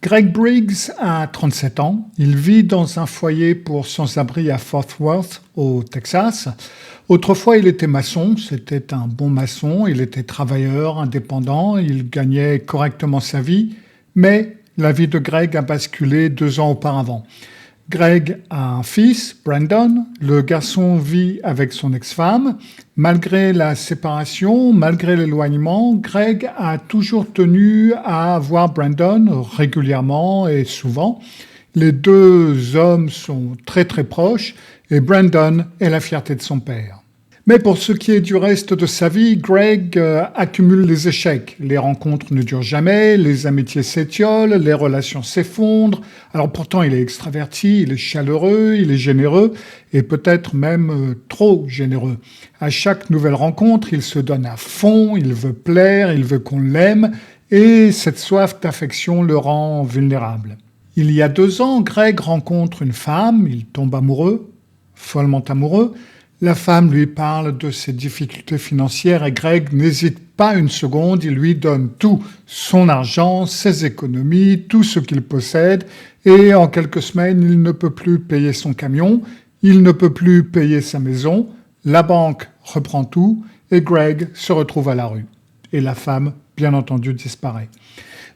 Greg Briggs a 37 ans. Il vit dans un foyer pour sans-abri à Fort Worth, au Texas. Autrefois, il était maçon. C'était un bon maçon. Il était travailleur, indépendant. Il gagnait correctement sa vie. Mais la vie de Greg a basculé 2 ans auparavant. Greg a un fils, Brandon. Le garçon vit avec son ex-femme. Malgré la séparation, malgré l'éloignement, Greg a toujours tenu à voir Brandon régulièrement et souvent. Les deux hommes sont très très proches et Brandon est la fierté de son père. Mais pour ce qui est du reste de sa vie, Greg accumule les échecs. Les rencontres ne durent jamais, les amitiés s'étiolent, les relations s'effondrent. Alors pourtant, il est extraverti, il est chaleureux, il est généreux et peut-être même trop généreux. À chaque nouvelle rencontre, il se donne à fond, il veut plaire, il veut qu'on l'aime et cette soif d'affection le rend vulnérable. Il y a 2 ans, Greg rencontre une femme, il tombe amoureux, follement amoureux. La femme lui parle de ses difficultés financières et Greg n'hésite pas une seconde, il lui donne tout, son argent, ses économies, tout ce qu'il possède et en quelques semaines, il ne peut plus payer son camion, il ne peut plus payer sa maison, la banque reprend tout et Greg se retrouve à la rue. Et la femme, bien entendu, disparaît.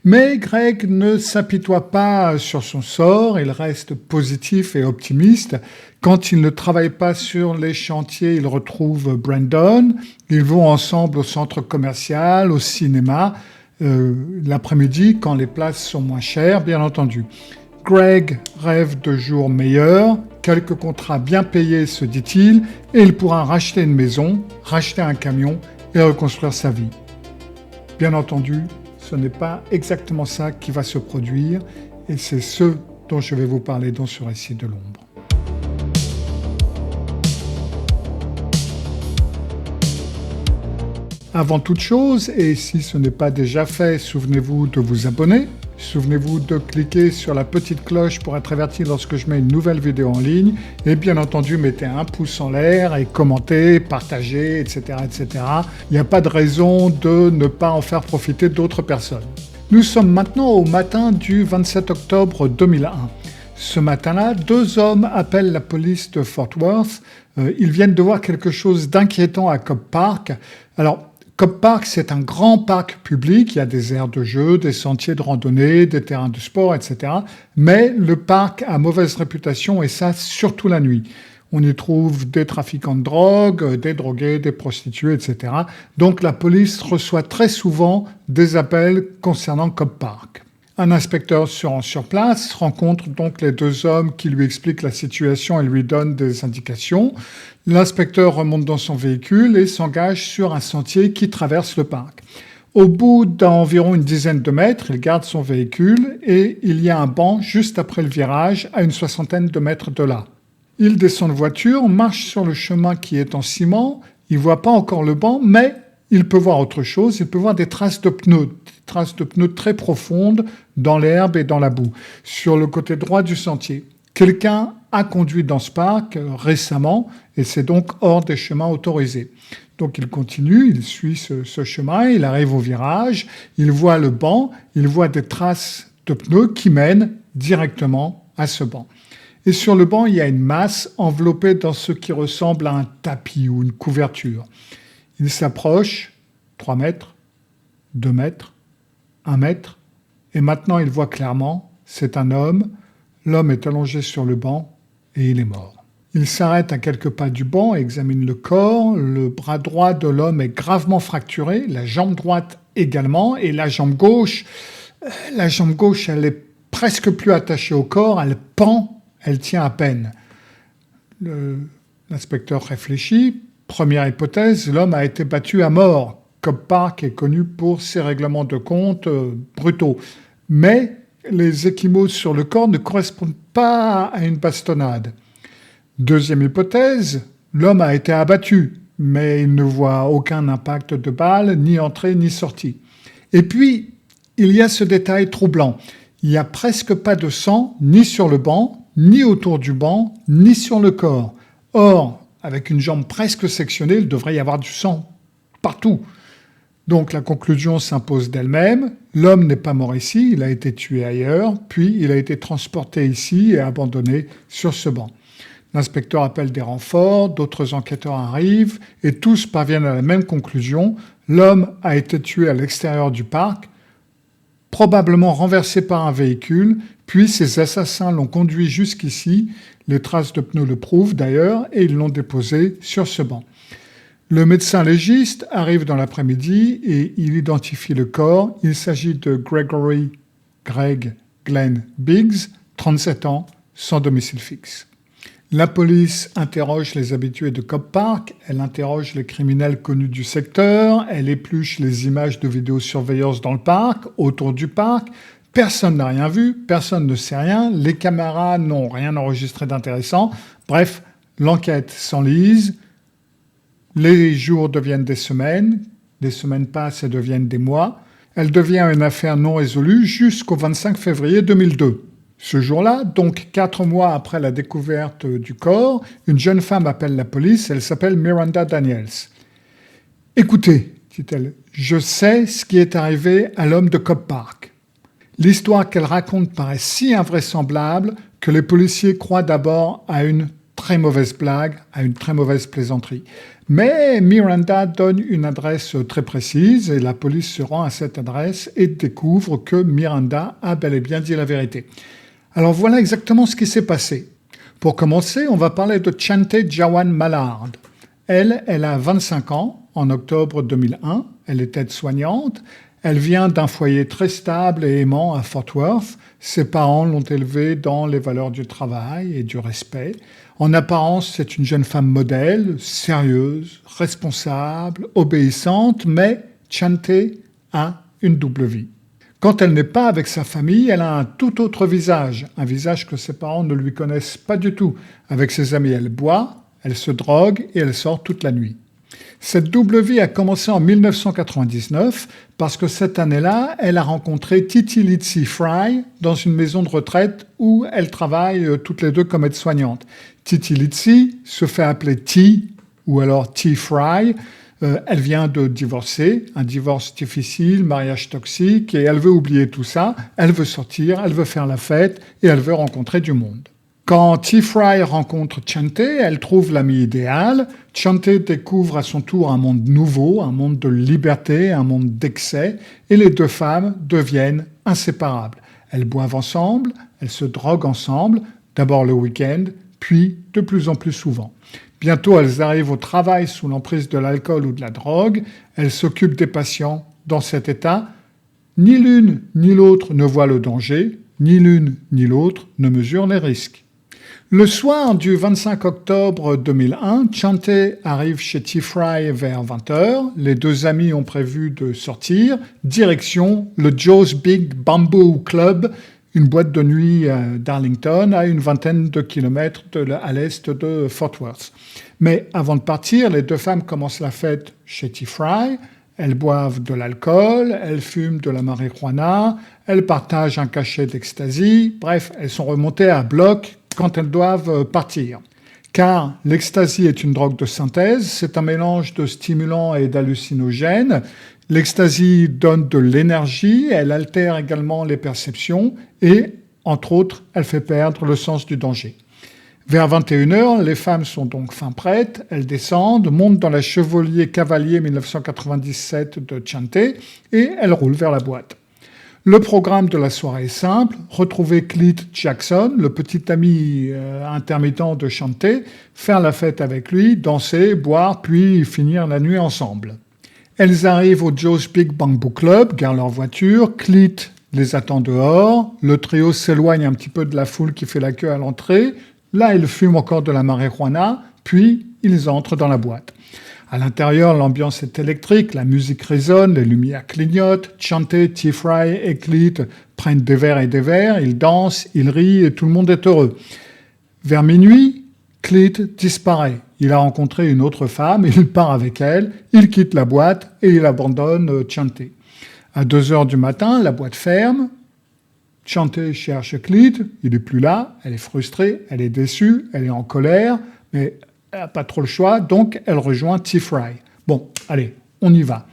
Mais Greg ne s'apitoie pas sur son sort, il reste positif et optimiste. Quand il ne travaille pas sur les chantiers, il retrouve Brandon. Ils vont ensemble au centre commercial, au cinéma, l'après-midi quand les places sont moins chères, bien entendu. Greg rêve de jours meilleurs, quelques contrats bien payés, se dit-il, et il pourra racheter une maison, racheter un camion et reconstruire sa vie. Bien entendu, ce n'est pas exactement ça qui va se produire et c'est ce dont je vais vous parler dans ce récit de l'ombre. Avant toute chose, et si ce n'est pas déjà fait, souvenez-vous de vous abonner. Souvenez-vous de cliquer sur la petite cloche pour être averti lorsque je mets une nouvelle vidéo en ligne. Et bien entendu, mettez un pouce en l'air et commentez, partagez, etc. etc. Il n'y a pas de raison de ne pas en faire profiter d'autres personnes. Nous sommes maintenant au matin du 27 octobre 2001. Ce matin-là, 2 hommes appellent la police de Fort Worth. Ils viennent de voir quelque chose d'inquiétant à Cobb Park. Alors, Cobb Park, c'est un grand parc public, il y a des aires de jeu, des sentiers de randonnée, des terrains de sport, etc. Mais le parc a mauvaise réputation et ça, surtout la nuit. On y trouve des trafiquants de drogue, des drogués, des prostituées, etc. Donc la police reçoit très souvent des appels concernant Cobb Park. Un inspecteur se rend sur place, rencontre donc les 2 hommes qui lui expliquent la situation et lui donnent des indications. L'inspecteur remonte dans son véhicule et s'engage sur un sentier qui traverse le parc. Au bout d'environ une dizaine de mètres, il garde son véhicule et il y a un banc juste après le virage à une 60aine de mètres de là. Il descend de voiture, marche sur le chemin qui est en ciment, il ne voit pas encore le banc, mais il peut voir autre chose, il peut voir des traces de pneus très profondes dans l'herbe et dans la boue, sur le côté droit du sentier. Quelqu'un a conduit dans ce parc récemment et c'est donc hors des chemins autorisés. Donc il continue, il suit ce chemin, il arrive au virage, il voit le banc, il voit des traces de pneus qui mènent directement à ce banc. Et sur le banc, il y a une masse enveloppée dans ce qui ressemble à un tapis ou une couverture. Il s'approche, 3 mètres, 2 mètres, 1 mètre, et maintenant il voit clairement, c'est un homme, l'homme est allongé sur le banc et il est mort. Il s'arrête à quelques pas du banc, examine le corps, le bras droit de l'homme est gravement fracturé, la jambe droite également, et la jambe gauche, elle est presque plus attachée au corps, elle pend, elle tient à peine. L'inspecteur réfléchit. Première hypothèse, l'homme a été battu à mort. Cobb Park est connu pour ses règlements de compte brutaux. Mais les ecchymoses sur le corps ne correspondent pas à une bastonnade. Deuxième hypothèse, l'homme a été abattu, mais il ne voit aucun impact de balle, ni entrée ni sortie. Et puis, il y a ce détail troublant. Il n'y a presque pas de sang, ni sur le banc, ni autour du banc, ni sur le corps. Or, avec une jambe presque sectionnée, il devrait y avoir du sang partout. Donc la conclusion s'impose d'elle-même, l'homme n'est pas mort ici, il a été tué ailleurs, puis il a été transporté ici et abandonné sur ce banc. L'inspecteur appelle des renforts, d'autres enquêteurs arrivent et tous parviennent à la même conclusion, l'homme a été tué à l'extérieur du parc, probablement renversé par un véhicule, puis ses assassins l'ont conduit jusqu'ici, les traces de pneus le prouvent d'ailleurs, et ils l'ont déposé sur ce banc. Le médecin légiste arrive dans l'après-midi et il identifie le corps. Il s'agit de Greg Glenn Biggs, 37 ans, sans domicile fixe. La police interroge les habitués de Cobb Park, elle interroge les criminels connus du secteur, elle épluche les images de vidéosurveillance dans le parc, autour du parc. Personne n'a rien vu, personne ne sait rien, les caméras n'ont rien enregistré d'intéressant. Bref, l'enquête s'enlise. Les jours deviennent des semaines passent et deviennent des mois. Elle devient une affaire non résolue jusqu'au 25 février 2002. Ce jour-là, donc 4 mois après la découverte du corps, une jeune femme appelle la police, elle s'appelle Miranda Daniels. « Écoutez, dit-elle, je sais ce qui est arrivé à l'homme de Cobb Park. L'histoire qu'elle raconte paraît si invraisemblable que les policiers croient d'abord à une très mauvaise blague, à une très mauvaise plaisanterie. Mais Miranda donne une adresse très précise et la police se rend à cette adresse et découvre que Miranda a bel et bien dit la vérité. Alors voilà exactement ce qui s'est passé. Pour commencer, on va parler de Chante Jawan Mallard. Elle a 25 ans, en octobre 2001, elle est aide-soignante. Elle vient d'un foyer très stable et aimant à Fort Worth. Ses parents l'ont élevée dans les valeurs du travail et du respect. En apparence, c'est une jeune femme modèle, sérieuse, responsable, obéissante, mais Chante a une double vie. Quand elle n'est pas avec sa famille, elle a un tout autre visage, un visage que ses parents ne lui connaissent pas du tout. Avec ses amis, elle boit, elle se drogue et elle sort toute la nuit. Cette double vie a commencé en 1999 parce que cette année-là, elle a rencontré Titi Litsi Fry dans une maison de retraite où elles travaillent toutes les deux comme aides-soignantes. Titi Litsi se fait appeler T ou alors T Fry. Elle vient de divorcer, un divorce difficile, mariage toxique, et elle veut oublier tout ça, elle veut sortir, elle veut faire la fête et elle veut rencontrer du monde. Quand T. Fry rencontre Chante, elle trouve l'amie idéale. Chante découvre à son tour un monde nouveau, un monde de liberté, un monde d'excès, et les deux femmes deviennent inséparables. Elles boivent ensemble, elles se droguent ensemble, d'abord le week-end, puis de plus en plus souvent. Bientôt, elles arrivent au travail sous l'emprise de l'alcool ou de la drogue. Elles s'occupent des patients dans cet état. Ni l'une ni l'autre ne voit le danger, ni l'une ni l'autre ne mesure les risques. Le soir du 25 octobre 2001, Chante arrive chez T. Fry vers 20h. Les deux amis ont prévu de sortir. Direction le Joe's Big Bamboo Club, une boîte de nuit d'Arlington, à une vingtaine de kilomètres à l'est de Fort Worth. Mais avant de partir, les deux femmes commencent la fête chez T. Fry. Elles boivent de l'alcool, elles fument de la marijuana, elles partagent un cachet d'ecstasy. Bref, elles sont remontées à bloc quand elles doivent partir. Car l'ecstasy est une drogue de synthèse, c'est un mélange de stimulants et d'hallucinogènes. L'ecstasy donne de l'énergie, elle altère également les perceptions et, entre autres, elle fait perdre le sens du danger. Vers 21h, les femmes sont donc fin prêtes, elles descendent, montent dans la Chevrolet Cavalier 1997 de Chante et elles roulent vers la boîte. Le programme de la soirée est simple, retrouver Cleet Jackson, le petit ami intermittent de Chante, faire la fête avec lui, danser, boire, puis finir la nuit ensemble. Elles arrivent au Joe's Big Bamboo Club, garent leur voiture, Cleet les attend dehors, le trio s'éloigne un petit peu de la foule qui fait la queue à l'entrée, là ils fument encore de la marijuana, puis ils entrent dans la boîte. À l'intérieur, l'ambiance est électrique, la musique résonne, les lumières clignotent, Chante, T. Fry et Cleet prennent des verres et des verres, ils dansent, ils rient et tout le monde est heureux. Vers minuit, Cleet disparaît. Il a rencontré une autre femme, il part avec elle, il quitte la boîte et il abandonne Chante. À 2h du matin, la boîte ferme. Chante cherche Cleet, il n'est plus là, elle est frustrée, elle est déçue, elle est en colère, mais elle n'a pas trop le choix, donc elle rejoint T. Fry. Bon, allez, on y va.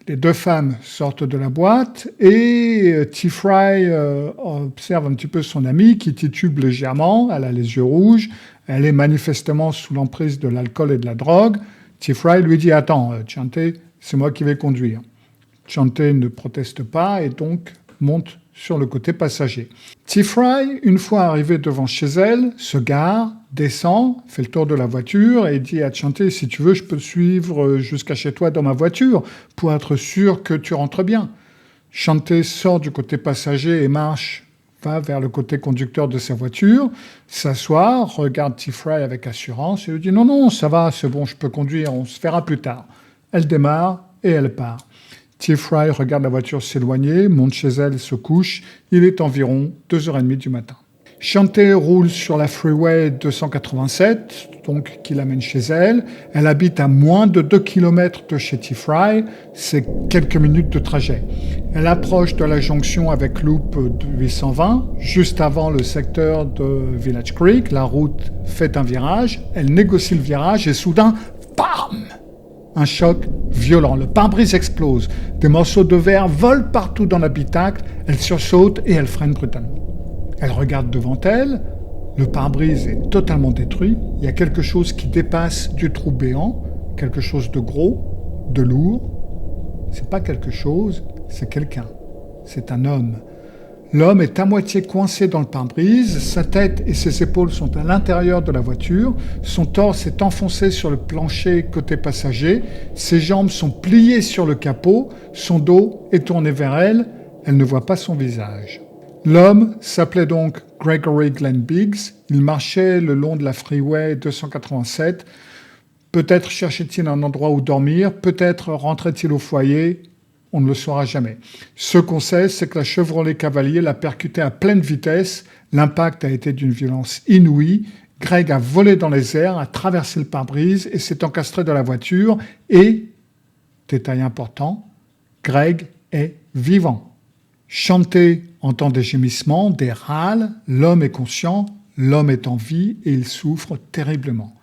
Les deux femmes sortent de la boîte et T-Fry observe un petit peu son amie qui titube légèrement, elle a les yeux rouges, elle est manifestement sous l'emprise de l'alcool et de la drogue. T-Fry lui dit « Attends, Chante, c'est moi qui vais conduire ». Chante ne proteste pas et donc monte sur le côté passager. T-Fry, une fois arrivé devant chez elle, se gare, descend, fait le tour de la voiture et dit à Chante « Si tu veux, je peux te suivre jusqu'à chez toi dans ma voiture pour être sûr que tu rentres bien. » Chante sort du côté passager et va vers le côté conducteur de sa voiture, s'assoit, regarde T-Fry avec assurance et lui dit « Non, non, ça va, c'est bon, je peux conduire, on se verra plus tard. » Elle démarre et elle part. T-Fry regarde la voiture s'éloigner, monte chez elle, se couche. Il est environ 2h30 du matin. Chante roule sur la Freeway 287, donc qui l'amène chez elle. Elle habite à moins de 2 km de chez T-Fry. C'est quelques minutes de trajet. Elle approche de la jonction avec Loop 820, juste avant le secteur de Village Creek. La route fait un virage. Elle négocie le virage et soudain, bam! Un choc violent. Le pare-brise explose. Des morceaux de verre volent partout dans l'habitacle. Elle sursaute et elle freine brutalement. Elle regarde devant elle. Le pare-brise est totalement détruit. Il y a quelque chose qui dépasse du trou béant. Quelque chose de gros, de lourd. C'est pas quelque chose, c'est quelqu'un. C'est un homme. L'homme est à moitié coincé dans le pare-brise, sa tête et ses épaules sont à l'intérieur de la voiture, son torse est enfoncé sur le plancher côté passager, ses jambes sont pliées sur le capot, son dos est tourné vers elle, elle ne voit pas son visage. L'homme s'appelait donc Gregory Glenn Biggs, il marchait le long de la Freeway 287, peut-être cherchait-il un endroit où dormir, peut-être rentrait-il au foyer. On ne le saura jamais. Ce qu'on sait, c'est que la Chevrolet Cavalier l'a percuté à pleine vitesse. L'impact a été d'une violence inouïe. Greg a volé dans les airs, a traversé le pare-brise et s'est encastré dans la voiture. Et, détail important, Greg est vivant. Chante entend des gémissements, des râles. L'homme est conscient, l'homme est en vie et il souffre terriblement.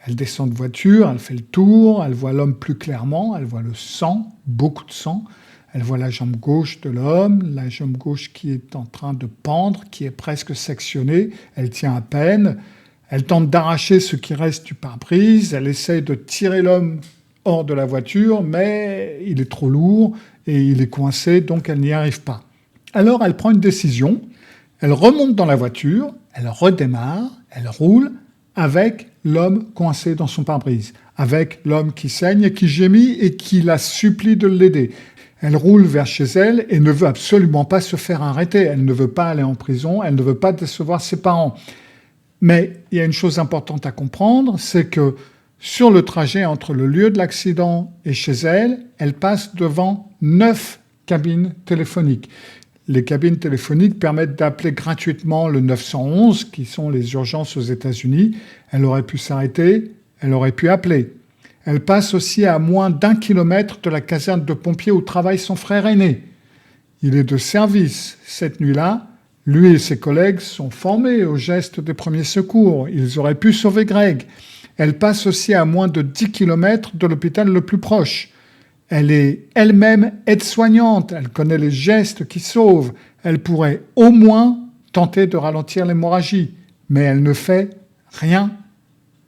Elle descend de voiture, elle fait le tour, elle voit l'homme plus clairement, elle voit le sang, beaucoup de sang. Elle voit la jambe gauche de l'homme, la jambe gauche qui est en train de pendre, qui est presque sectionnée. Elle tient à peine. Elle tente d'arracher ce qui reste du pare-brise. Elle essaye de tirer l'homme hors de la voiture, mais il est trop lourd et il est coincé, donc elle n'y arrive pas. Alors elle prend une décision. Elle remonte dans la voiture, elle redémarre, elle roule, avec l'homme coincé dans son pare-brise, avec l'homme qui saigne et qui gémit et qui la supplie de l'aider. Elle roule vers chez elle et ne veut absolument pas se faire arrêter. Elle ne veut pas aller en prison, elle ne veut pas décevoir ses parents. Mais il y a une chose importante à comprendre, c'est que sur le trajet entre le lieu de l'accident et chez elle, elle passe devant 9 cabines téléphoniques. Les cabines téléphoniques permettent d'appeler gratuitement le 911, qui sont les urgences aux États-Unis. Elle aurait pu s'arrêter, elle aurait pu appeler. Elle passe aussi à moins d'1 kilomètre de la caserne de pompiers où travaille son frère aîné. Il est de service cette nuit-là. Lui et ses collègues sont formés aux gestes des premiers secours. Ils auraient pu sauver Greg. Elle passe aussi à moins de 10 kilomètres de l'hôpital le plus proche. Elle est elle-même aide-soignante, elle connaît les gestes qui sauvent. Elle pourrait au moins tenter de ralentir l'hémorragie, mais elle ne fait rien,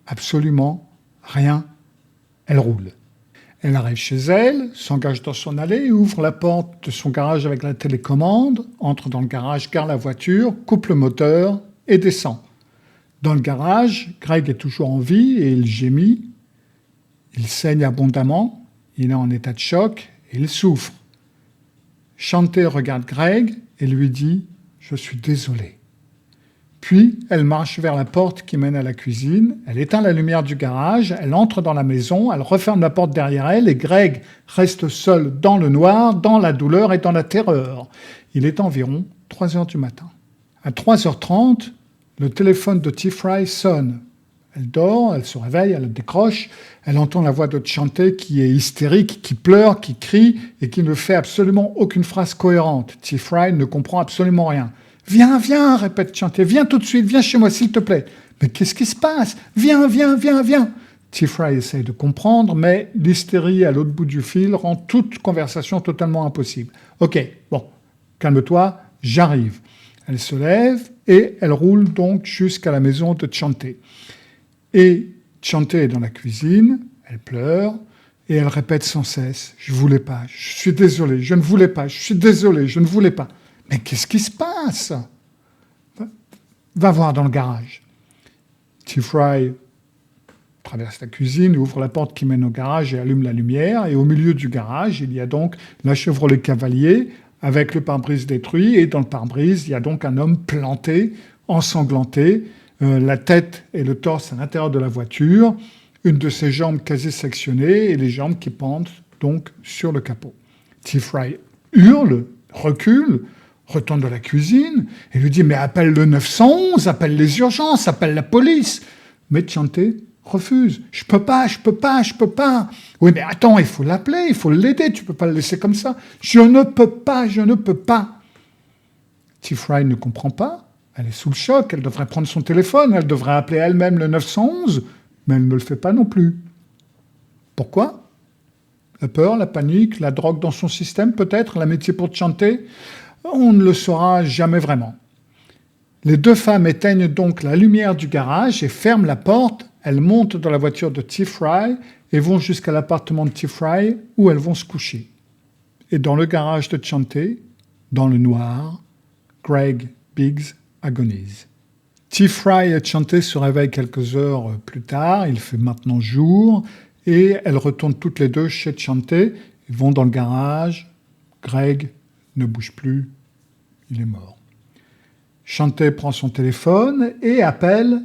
absolument rien. Elle roule. Elle arrive chez elle, s'engage dans son allée, ouvre la porte de son garage avec la télécommande, entre dans le garage, gare la voiture, coupe le moteur et descend. Dans le garage, Greg est toujours en vie et il gémit. Il saigne abondamment. Il est en état de choc et il souffre. Chante regarde Greg et lui dit « Je suis désolé ». Puis, elle marche vers la porte qui mène à la cuisine, elle éteint la lumière du garage, elle entre dans la maison, elle referme la porte derrière elle et Greg reste seul dans le noir, dans la douleur et dans la terreur. Il est environ 3h du matin. À 3h30, le téléphone de T-Fry sonne. Elle dort, elle se réveille, elle décroche, elle entend la voix de Chante qui est hystérique, qui pleure, qui crie et qui ne fait absolument aucune phrase cohérente. T-Fry ne comprend absolument rien. « Viens, viens !» répète Chante. « Viens tout de suite, viens chez moi s'il te plaît. »« Mais qu'est-ce qui se passe ? Viens, viens, viens, viens !» T-Fry essaye de comprendre, mais l'hystérie à l'autre bout du fil rend toute conversation totalement impossible. « Ok, bon, calme-toi, j'arrive. » Elle se lève et elle roule donc jusqu'à la maison de Chante. Et Chante est dans la cuisine, elle pleure et elle répète sans cesse « Je voulais pas, je suis désolé, je ne voulais pas, je suis désolé, je ne voulais pas. » Mais qu'est-ce qui se passe? Va voir dans le garage. T-Fry traverse la cuisine, ouvre la porte qui mène au garage et allume la lumière. Et au milieu du garage, il y a donc la Chevrolet Cavalier avec le pare-brise détruit. Et dans le pare-brise, il y a donc un homme planté, ensanglanté, la tête et le torse à l'intérieur de la voiture, une de ses jambes quasi sectionnées et les jambes qui pendent donc sur le capot. T-Fry hurle, recule, retourne dans la cuisine et lui dit « Mais appelle le 911, appelle les urgences, appelle la police !» Mais Chante refuse. « Je peux pas. Oui, mais attends, il faut l'appeler, il faut l'aider, tu peux pas le laisser comme ça. Je ne peux pas. » T-Fry ne comprend pas. Elle est sous le choc, elle devrait prendre son téléphone, elle devrait appeler elle-même le 911, mais elle ne le fait pas non plus. Pourquoi? La peur, la panique, la drogue dans son système peut-être, l'amitié pour Chante? On ne le saura jamais vraiment. Les deux femmes éteignent donc la lumière du garage et ferment la porte. Elles montent dans la voiture de T-Fry et vont jusqu'à l'appartement de T-Fry où elles vont se coucher. Et dans le garage de Chante, dans le noir, Greg Biggs agonise. T-Fry et Chante se réveillent quelques heures plus tard. Il fait maintenant jour et elles retournent toutes les deux chez Chante. Ils vont dans le garage. Greg ne bouge plus. Il est mort. Chante prend son téléphone et appelle...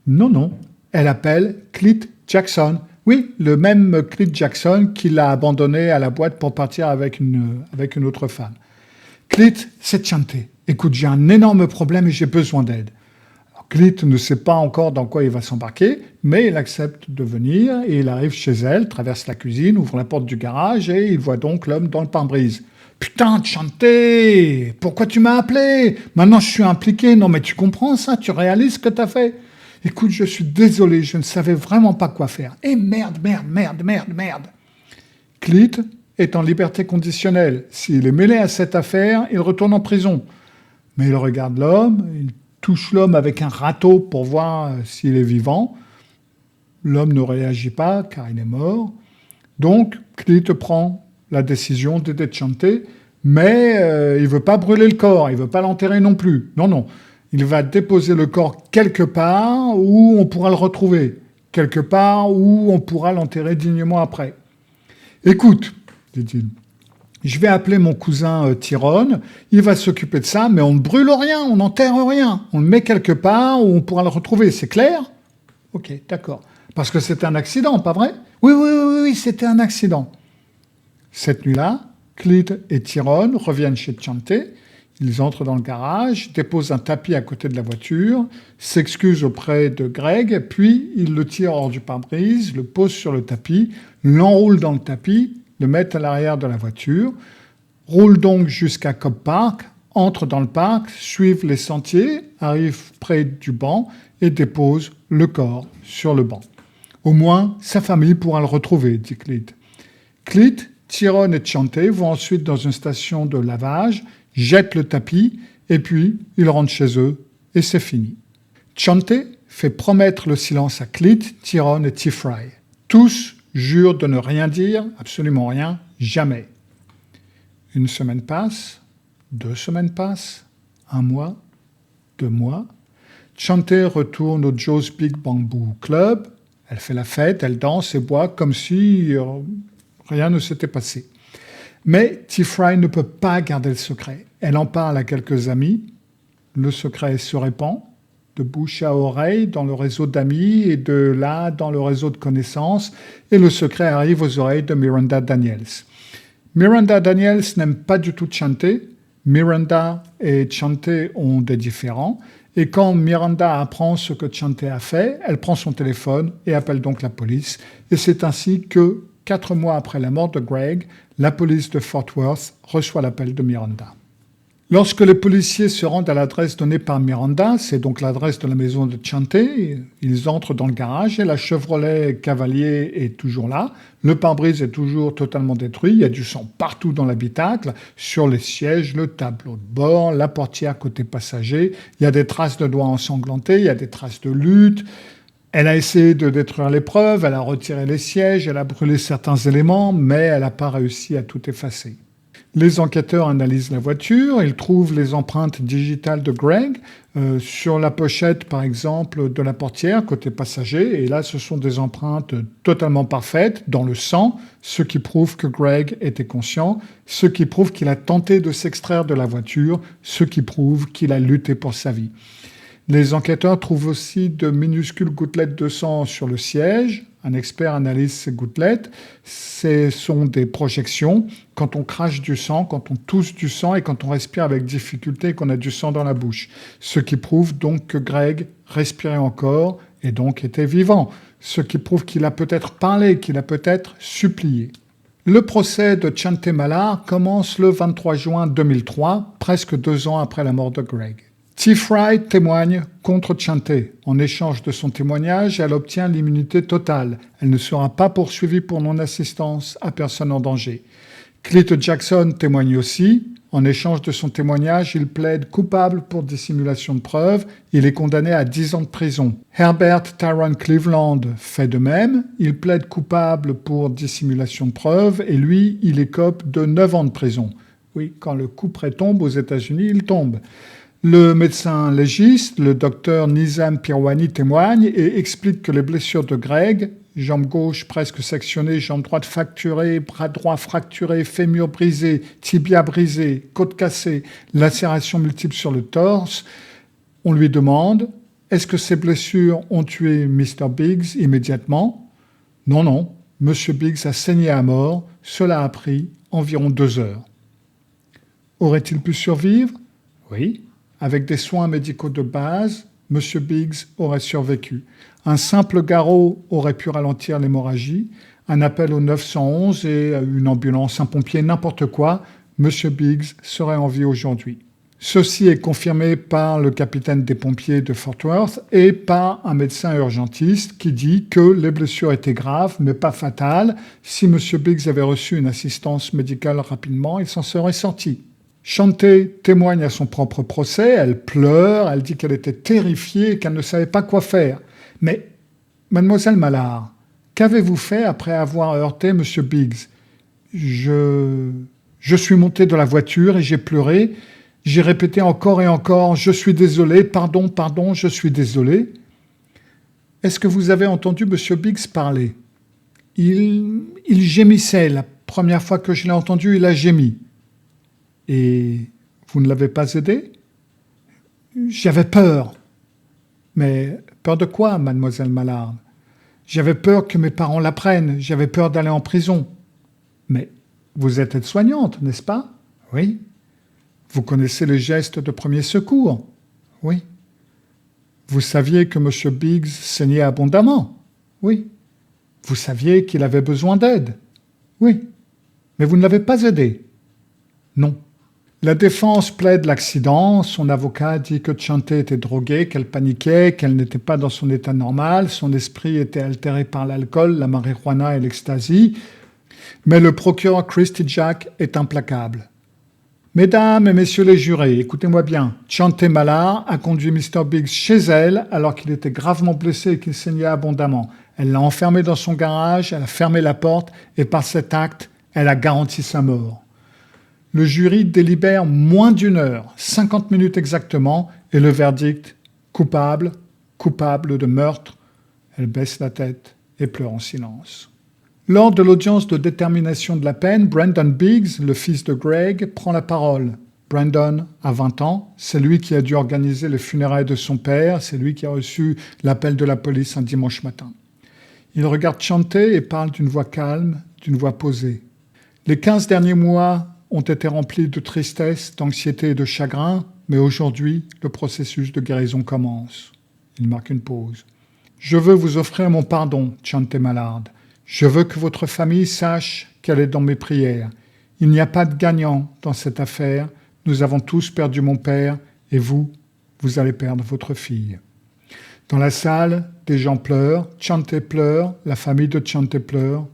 Non, elle appelle Clyde Jackson. Oui, le même Clyde Jackson qui l'a abandonné à la boîte pour partir avec une autre femme. Clyde, c'est Chante. Écoute, j'ai un énorme problème et j'ai besoin d'aide. Clyde ne sait pas encore dans quoi il va s'embarquer, mais il accepte de venir et il arrive chez elle, traverse la cuisine, ouvre la porte du garage et il voit donc l'homme dans le pare-brise. « Putain, Chante, pourquoi tu m'as appelé? Maintenant je suis impliqué. Non mais tu comprends ça? Tu réalises ce que t'as fait? Écoute, je suis désolé, je ne savais vraiment pas quoi faire. Et merde. Clyde est en liberté conditionnelle. S'il est mêlé à cette affaire, il retourne en prison. Mais il regarde l'homme, il touche l'homme avec un râteau pour voir s'il est vivant. L'homme ne réagit pas car il est mort. Donc, Clyde prend la décision d'aider Chante, mais il ne veut pas brûler le corps, il ne veut pas l'enterrer non plus. Non. Il va déposer le corps quelque part où on pourra le retrouver, quelque part où on pourra l'enterrer dignement après. « Écoute, dit-il, je vais appeler mon cousin Tyrone, il va s'occuper de ça, mais on ne brûle rien, on n'enterre rien. On le met quelque part où on pourra le retrouver, c'est clair? Ok, d'accord. Parce que c'était un accident, pas vrai? Oui, c'était un accident. Cette nuit-là, Clyde et Tyrone reviennent chez Chante. Ils entrent dans le garage, déposent un tapis à côté de la voiture, s'excusent auprès de Greg, puis ils le tirent hors du pare-brise, le posent sur le tapis, l'enroulent dans le tapis, le mettent à l'arrière de la voiture, roulent donc jusqu'à Cobb Park, entrent dans le parc, suivent les sentiers, arrivent près du banc et déposent le corps sur le banc. Au moins, sa famille pourra le retrouver, dit Clyde. Clyde, Tyrone et Chante vont ensuite dans une station de lavage, jettent le tapis et puis ils rentrent chez eux et c'est fini. Chante fait promettre le silence à Clyde, Tyrone et T-Fry. Tous jurent de ne rien dire, absolument rien, jamais. Une semaine passe, 2 semaines passent, 1 mois, 2 mois. Chante retourne au Joe's Big Bamboo Club. Elle fait la fête, elle danse et boit comme si rien ne s'était passé. Mais T-Fry ne peut pas garder le secret. Elle en parle à quelques amis. Le secret se répand de bouche à oreille dans le réseau d'amis et de là dans le réseau de connaissances. Et le secret arrive aux oreilles de Miranda Daniels. Miranda Daniels n'aime pas du tout Chante. Miranda et Chante ont des différends. Et quand Miranda apprend ce que Chante a fait, elle prend son téléphone et appelle donc la police. Et c'est ainsi que 4 mois après la mort de Greg, la police de Fort Worth reçoit l'appel de Miranda. Lorsque les policiers se rendent à l'adresse donnée par Miranda, c'est donc l'adresse de la maison de Chante, ils entrent dans le garage et la Chevrolet Cavalier est toujours là. Le pare-brise est toujours totalement détruit, il y a du sang partout dans l'habitacle, sur les sièges, le tableau de bord, la portière côté passager, il y a des traces de doigts ensanglantés, il y a des traces de lutte. Elle a essayé de détruire les preuves, elle a retiré les sièges, elle a brûlé certains éléments, mais elle n'a pas réussi à tout effacer. Les enquêteurs analysent la voiture, ils trouvent les empreintes digitales de Greg sur la pochette, par exemple, de la portière côté passager. Et là, ce sont des empreintes totalement parfaites dans le sang, ce qui prouve que Greg était conscient, ce qui prouve qu'il a tenté de s'extraire de la voiture, ce qui prouve qu'il a lutté pour sa vie. Les enquêteurs trouvent aussi de minuscules gouttelettes de sang sur le siège. Un expert analyse ces gouttelettes. Ce sont des projections. Quand on crache du sang, quand on tousse du sang et quand on respire avec difficulté et qu'on a du sang dans la bouche. Ce qui prouve donc que Greg respirait encore et donc était vivant. Ce qui prouve qu'il a peut-être parlé, qu'il a peut-être supplié. Le procès de Chante Mallard commence le 23 juin 2003, presque 2 ans après la mort de Greg. T-Fry témoigne contre Chante. En échange de son témoignage, elle obtient l'immunité totale. Elle ne sera pas poursuivie pour non-assistance à personne en danger. Clyde Jackson témoigne aussi. En échange de son témoignage, il plaide coupable pour dissimulation de preuves. Il est condamné à 10 ans de prison. Herbert Tyrone Cleveland fait de même. Il plaide coupable pour dissimulation de preuves et lui, il écope de 9 ans de prison. Oui, quand le couperet tombe aux États-Unis, il tombe. Le médecin légiste, le docteur Nizam Pirwani, témoigne et explique que les blessures de Greg, jambe gauche presque sectionnée, jambe droite fracturée, bras droit fracturé, fémur brisé, tibia brisé, côte cassée, lacération multiple sur le torse, on lui demande « Est-ce que ces blessures ont tué Mr. Biggs immédiatement ?» Non, non, M. Biggs a saigné à mort, cela a pris environ 2 heures. Aurait-il pu survivre? Oui. Avec des soins médicaux de base, M. Biggs aurait survécu. Un simple garrot aurait pu ralentir l'hémorragie, un appel au 911 et une ambulance, un pompier, n'importe quoi, M. Biggs serait en vie aujourd'hui. Ceci est confirmé par le capitaine des pompiers de Fort Worth et par un médecin urgentiste qui dit que les blessures étaient graves mais pas fatales. Si M. Biggs avait reçu une assistance médicale rapidement, il s'en serait sorti. Chante témoigne à son propre procès, elle pleure, elle dit qu'elle était terrifiée et qu'elle ne savait pas quoi faire. Mais, mademoiselle Mallard, qu'avez-vous fait après avoir heurté M. Biggs? Je suis monté de la voiture et j'ai pleuré. J'ai répété encore et encore « Je suis désolé, pardon, pardon, je suis désolé ». Est-ce que vous avez entendu M. Biggs parler? Il gémissait. La première fois que je l'ai entendu, il a gémi. Et vous ne l'avez pas aidé? J'avais peur. Mais peur de quoi, mademoiselle Mallard? J'avais peur que mes parents l'apprennent. J'avais peur d'aller en prison. Mais vous êtes aide-soignante, n'est-ce pas? Oui. Vous connaissez les gestes de premier secours? Oui. Vous saviez que M. Biggs saignait abondamment? Oui. Vous saviez qu'il avait besoin d'aide? Oui. Mais vous ne l'avez pas aidé? Non. La défense plaide l'accident. Son avocat dit que Chante était droguée, qu'elle paniquait, qu'elle n'était pas dans son état normal. Son esprit était altéré par l'alcool, la marijuana et l'ecstasy. Mais le procureur Christy Jack est implacable. Mesdames et messieurs les jurés, écoutez-moi bien. Chante Mallard a conduit Mr. Biggs chez elle alors qu'il était gravement blessé et qu'il saignait abondamment. Elle l'a enfermé dans son garage, elle a fermé la porte et par cet acte, elle a garanti sa mort. Le jury délibère moins d'1 heure, 50 minutes exactement, et le verdict, coupable, coupable de meurtre. Elle baisse la tête et pleure en silence. Lors de l'audience de détermination de la peine, Brandon Biggs, le fils de Greg, prend la parole. Brandon a 20 ans, c'est lui qui a dû organiser les funérailles de son père, c'est lui qui a reçu l'appel de la police un dimanche matin. Il regarde Chante et parle d'une voix calme, d'une voix posée. Les 15 derniers mois ont été remplis de tristesse, d'anxiété et de chagrin, mais aujourd'hui, le processus de guérison commence. Il marque une pause. Je veux vous offrir mon pardon, Chante Mallard. Je veux que votre famille sache qu'elle est dans mes prières. Il n'y a pas de gagnant dans cette affaire, nous avons tous perdu mon père et vous allez perdre votre fille. » Dans la salle, des gens pleurent, Chante pleure, la famille de Chante pleure.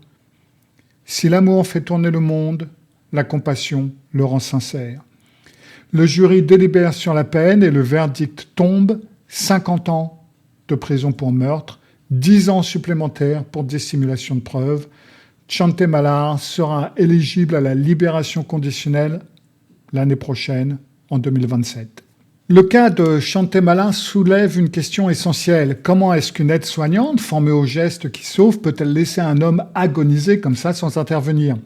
Si l'amour fait tourner le monde, la compassion le rend sincère. Le jury délibère sur la peine et le verdict tombe, 50 ans de prison pour meurtre, 10 ans supplémentaires pour dissimulation de preuves. Chante Malard sera éligible à la libération conditionnelle l'année prochaine, en 2027. Le cas de Chante Malard soulève une question essentielle. Comment est-ce qu'une aide-soignante, formée au geste qui sauve, peut-elle laisser un homme agoniser comme ça sans intervenir ?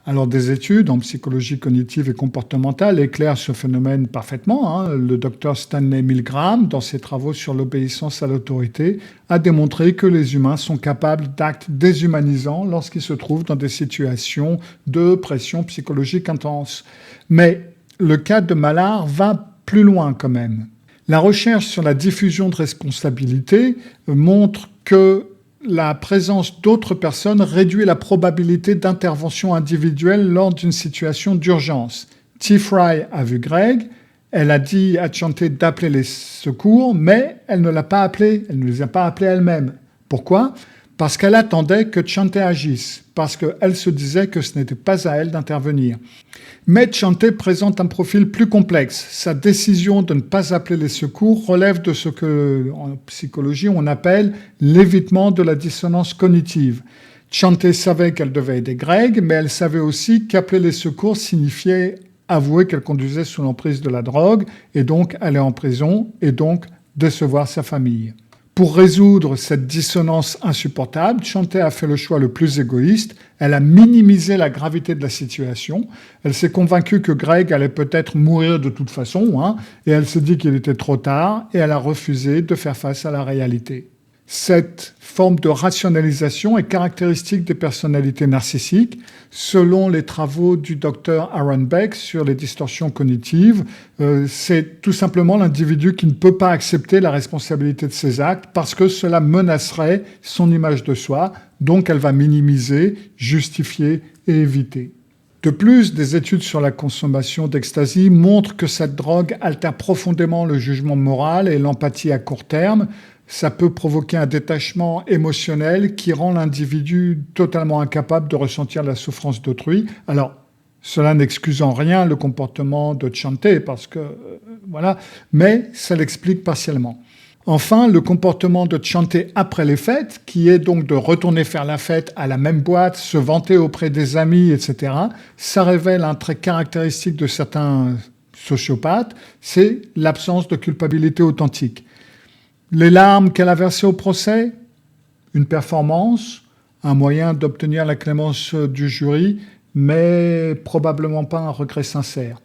Alors des études en psychologie cognitive et comportementale éclairent ce phénomène parfaitement. Le docteur Stanley Milgram, dans ses travaux sur l'obéissance à l'autorité, a démontré que les humains sont capables d'actes déshumanisants lorsqu'ils se trouvent dans des situations de pression psychologique intense. Mais le cas de Malard va plus loin quand même. La recherche sur la diffusion de responsabilité montre que la présence d'autres personnes réduit la probabilité d'intervention individuelle lors d'une situation d'urgence. T. Fry a vu Greg, elle a dit à Chante d'appeler les secours, mais elle ne l'a pas appelé, elle ne les a pas appelés elle-même. Pourquoi ? Parce qu'elle attendait que Chante agisse, parce qu'elle se disait que ce n'était pas à elle d'intervenir. Mais Chante présente un profil plus complexe. Sa décision de ne pas appeler les secours relève de ce que, en psychologie, on appelle l'évitement de la dissonance cognitive. Chante savait qu'elle devait aider Greg, mais elle savait aussi qu'appeler les secours signifiait avouer qu'elle conduisait sous l'emprise de la drogue, et donc aller en prison, et donc décevoir sa famille. Pour résoudre cette dissonance insupportable, Chante a fait le choix le plus égoïste. Elle a minimisé la gravité de la situation. Elle s'est convaincue que Greg allait peut-être mourir de toute façon, et elle s'est dit qu'il était trop tard, et elle a refusé de faire face à la réalité. Cette forme de rationalisation est caractéristique des personnalités narcissiques. Selon les travaux du docteur Aaron Beck sur les distorsions cognitives, c'est tout simplement l'individu qui ne peut pas accepter la responsabilité de ses actes parce que cela menacerait son image de soi, donc elle va minimiser, justifier et éviter. De plus, des études sur la consommation d'ecstasy montrent que cette drogue altère profondément le jugement moral et l'empathie à court terme. Ça peut provoquer un détachement émotionnel qui rend l'individu totalement incapable de ressentir la souffrance d'autrui. Alors, cela n'excuse en rien le comportement de Chante, parce que, mais ça l'explique partiellement. Enfin, le comportement de Chante après les fêtes, qui est donc de retourner faire la fête à la même boîte, se vanter auprès des amis, etc., ça révèle un trait caractéristique de certains sociopathes, c'est l'absence de culpabilité authentique. Les larmes qu'elle a versées au procès, une performance, un moyen d'obtenir la clémence du jury, mais probablement pas un regret sincère.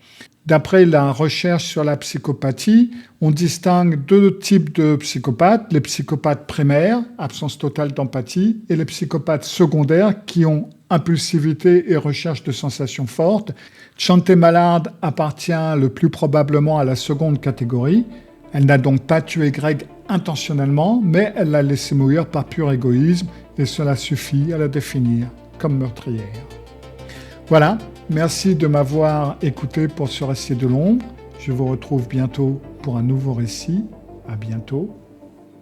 D'après la recherche sur la psychopathie, on distingue deux types de psychopathes, les psychopathes primaires, absence totale d'empathie, et les psychopathes secondaires qui ont impulsivité et recherche de sensations fortes. Chante Malard appartient le plus probablement à la seconde catégorie. Elle n'a donc pas tué Greg intentionnellement, mais elle l'a laissé mourir par pur égoïsme, et cela suffit à la définir comme meurtrière. Voilà, merci de m'avoir écouté pour ce récit de l'ombre. Je vous retrouve bientôt pour un nouveau récit. À bientôt.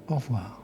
Au revoir.